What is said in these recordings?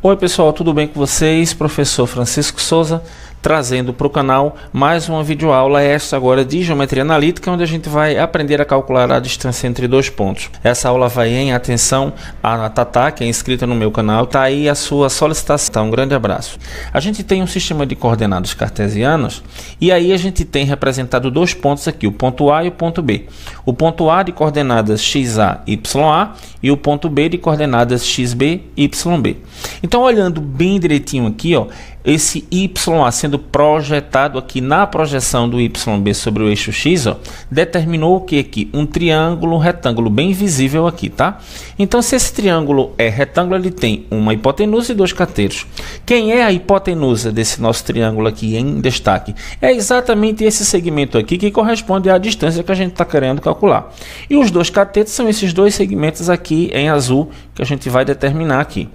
Oi pessoal, tudo bem com vocês? Professor Francisco Souza trazendo para o canal mais uma videoaula, esta agora de Geometria Analítica, onde a gente vai aprender a calcular a distância entre dois pontos. Essa aula vai em atenção a Tatá, que é inscrita no meu canal, tá aí a sua solicitação. Um grande abraço. A gente tem um sistema de coordenadas cartesianas e aí a gente tem representado dois pontos aqui, o ponto A e o ponto B. O ponto A de coordenadas XA, YA e o ponto B de coordenadas XB, YB. Então, olhando bem direitinho aqui, ó, esse YA sendo projetado aqui na projeção do YB sobre o eixo X, ó, determinou o que aqui? Um triângulo retângulo bem visível aqui, tá? Então, se esse triângulo é retângulo, ele tem uma hipotenusa e dois cateiros. Quem é a hipotenusa desse nosso triângulo aqui em destaque? É exatamente esse segmento aqui que corresponde à distância que a gente está querendo calcular. E os dois catetos são esses dois segmentos aqui em azul que a gente vai determinar aqui.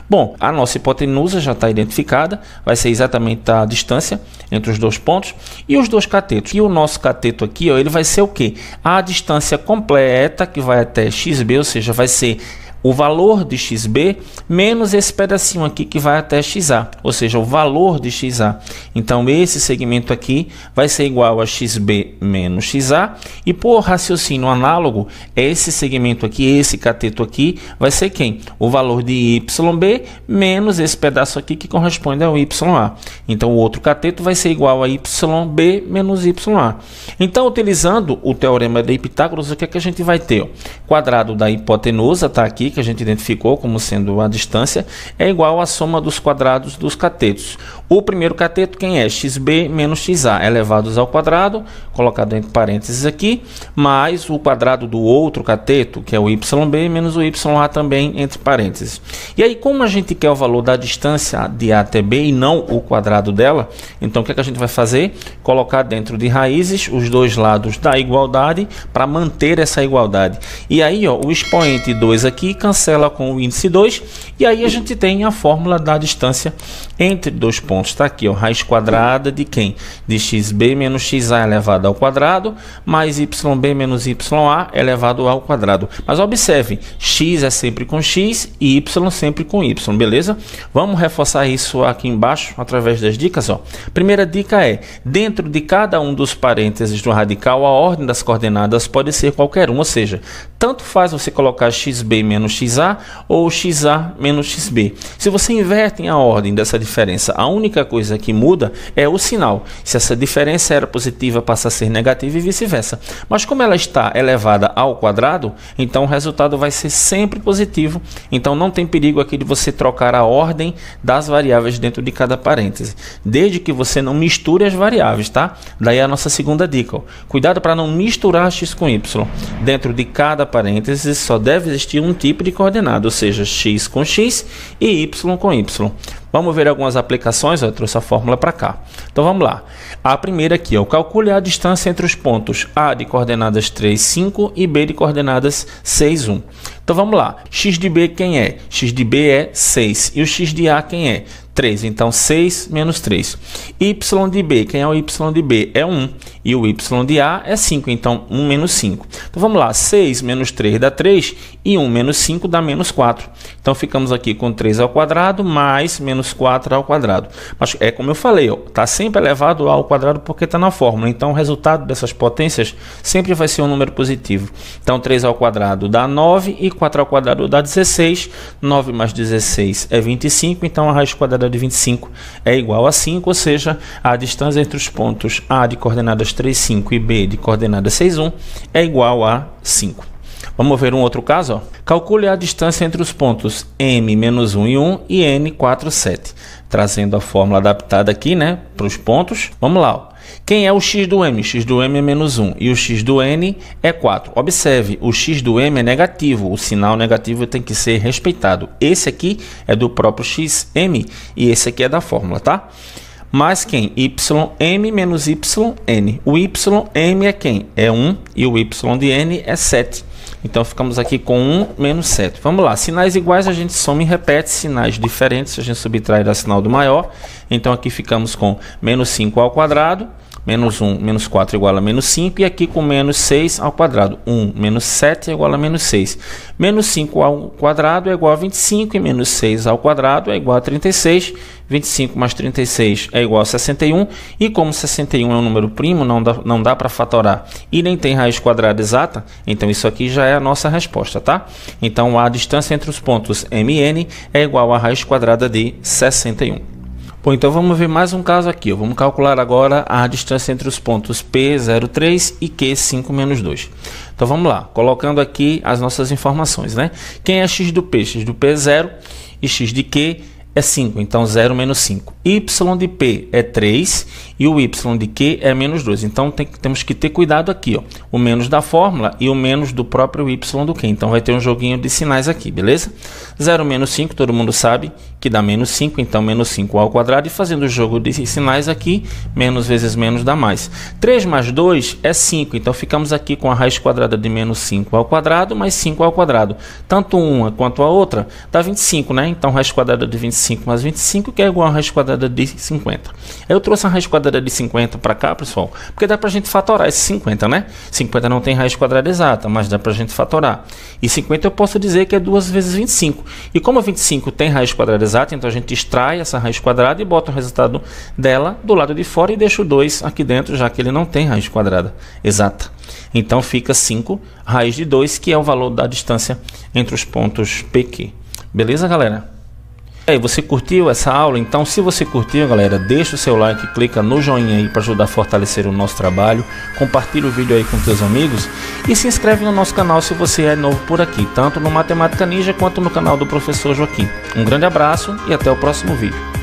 Bom, a nossa hipotenusa já está identificada, vai ser exatamente a distância entre os dois pontos e os dois catetos. E o nosso cateto aqui, ó, ele vai ser o quê? A distância completa que vai até XB, ou seja, vai ser o valor de XB menos esse pedacinho aqui que vai até XA, ou seja, o valor de XA. Então, esse segmento aqui vai ser igual a XB menos XA. E por raciocínio análogo, esse segmento aqui, esse cateto aqui, vai ser quem? O valor de YB menos esse pedaço aqui que corresponde ao YA. Então, o outro cateto vai ser igual a YB menos YA. Então, utilizando o teorema de Pitágoras, o que é que a gente vai ter? Ó, quadrado da hipotenusa, está aqui, que a gente identificou como sendo a distância, é igual à soma dos quadrados dos catetos. O primeiro cateto, quem é? XB menos XA, elevados ao quadrado, colocado entre parênteses aqui, mais o quadrado do outro cateto, que é o YB, menos o YA também entre parênteses. E aí, como a gente quer o valor da distância de A até B e não o quadrado dela, então o que é que a gente vai fazer? Colocar dentro de raízes os dois lados da igualdade para manter essa igualdade. E aí, ó, o expoente 2 aqui cancela com o índice 2 e aí a gente tem a fórmula da distância entre dois pontos. Está aqui, ó, raiz quadrada de quem? De XB menos XA elevado ao quadrado mais YB menos YA elevado ao quadrado. Mas observe, X é sempre com X e Y sempre com Y, beleza? Vamos reforçar isso aqui embaixo através das dicas, ó. Primeira dica é, dentro de cada um dos parênteses do radical, a ordem das coordenadas pode ser qualquer uma, ou seja, tanto faz você colocar XB menos XA ou XA menos XB. Se você inverte a ordem dessa diferença, a única coisa que muda é o sinal. Se essa diferença era positiva, passa a ser negativa e vice-versa. Mas como ela está elevada ao quadrado, então o resultado vai ser sempre positivo. Então não tem perigo aqui de você trocar a ordem das variáveis dentro de cada parêntese, desde que você não misture as variáveis, tá? Daí a nossa segunda dica, ó. Cuidado para não misturar X com Y. Dentro de cada parêntese só deve existir um tipo de coordenada, ou seja, X com X e Y com Y. Vamos ver algumas aplicações, eu trouxe a fórmula para cá. Então vamos lá. A primeira aqui, ó, calcule a distância entre os pontos A de coordenadas 3, 5 e B de coordenadas 6, 1. Então vamos lá. X de B quem é? X de B é 6 e o X de A quem é? 3, então 6 menos 3. Y de B, quem é o Y de B? É 1. E o Y de A é 5, então 1 menos 5. Então vamos lá, 6 menos 3 dá 3 e 1 menos 5 dá menos 4. Então ficamos aqui com 3 ao quadrado mais menos 4 ao quadrado. Mas é como eu falei, está sempre elevado ao quadrado porque está na fórmula. Então o resultado dessas potências sempre vai ser um número positivo. Então 3 ao quadrado dá 9 e 4 ao quadrado dá 16. 9 mais 16 é 25, então a raiz quadrada de 25 é igual a 5, ou seja, a distância entre os pontos A de coordenadas 3, 5 e B de coordenadas 6, 1 é igual a 5. Vamos ver um outro caso, ó. Calcule a distância entre os pontos M menos 1 e 1 e N 4, 7. Trazendo a fórmula adaptada aqui, né, para os pontos. Vamos lá, ó. Quem é o x do m? X do m é menos 1 e o x do n é 4. Observe, o x do m é negativo, o sinal negativo tem que ser respeitado. Esse aqui é do próprio xm e esse aqui é da fórmula, tá? Mas quem? Ym menos yn. O ym é quem? É 1 e o y de n é 7. Então ficamos aqui com 1 menos 7. Vamos lá, sinais iguais a gente soma e repete, sinais diferentes a gente subtrai da sinal do maior. Então aqui ficamos com menos 5 ao quadrado Menos 1 menos 4 igual a menos 5. E aqui com menos 6 ao quadrado. 1 menos 7 é igual a menos 6. Menos 5 ao quadrado é igual a 25. E menos 6 ao quadrado é igual a 36. 25 mais 36 é igual a 61. E como 61 é um número primo, não dá para fatorar e nem tem raiz quadrada exata, então isso aqui já é a nossa resposta, tá? Então a distância entre os pontos M e N é igual a raiz quadrada de 61. Bom, então vamos ver mais um caso aqui. Vamos calcular agora a distância entre os pontos P03 e Q5 menos 2. Então vamos lá, colocando aqui as nossas informações, né? Quem é x do P? X do P é 0 e x de Q é 5, então 0 menos 5. Y de P é 3 e o Y de Q é menos 2. Então temos que ter cuidado aqui, ó, o menos da fórmula e o menos do próprio Y do Q. Então vai ter um joguinho de sinais aqui, beleza? 0 menos 5, todo mundo sabe que dá menos 5, então menos 5 ao quadrado. E fazendo o jogo de sinais aqui, menos vezes menos dá mais. 3 mais 2 é 5, então ficamos aqui com a raiz quadrada de menos 5 ao quadrado mais 5 ao quadrado. Tanto uma quanto a outra dá 25, né? Então raiz quadrada de 25 mais 25, que é igual a raiz quadrada de 50. Eu trouxe a raiz quadrada de 50 para cá, pessoal, porque dá para a gente fatorar esse 50, né? 50 não tem raiz quadrada exata, mas dá para a gente fatorar. E 50 eu posso dizer que é 2 vezes 25. E como 25 tem raiz quadrada exata, então a gente extrai essa raiz quadrada e bota o resultado dela do lado de fora e deixa o 2 aqui dentro, já que ele não tem raiz quadrada exata. Então fica 5 raiz de 2, que é o valor da distância entre os pontos PQ. Beleza, galera? E aí, você curtiu essa aula? Então, se você curtiu, galera, deixa o seu like, clica no joinha aí para ajudar a fortalecer o nosso trabalho, compartilha o vídeo aí com seus amigos e se inscreve no nosso canal se você é novo por aqui, tanto no Matemática Ninja quanto no canal do Professor Joaquim. Um grande abraço e até o próximo vídeo.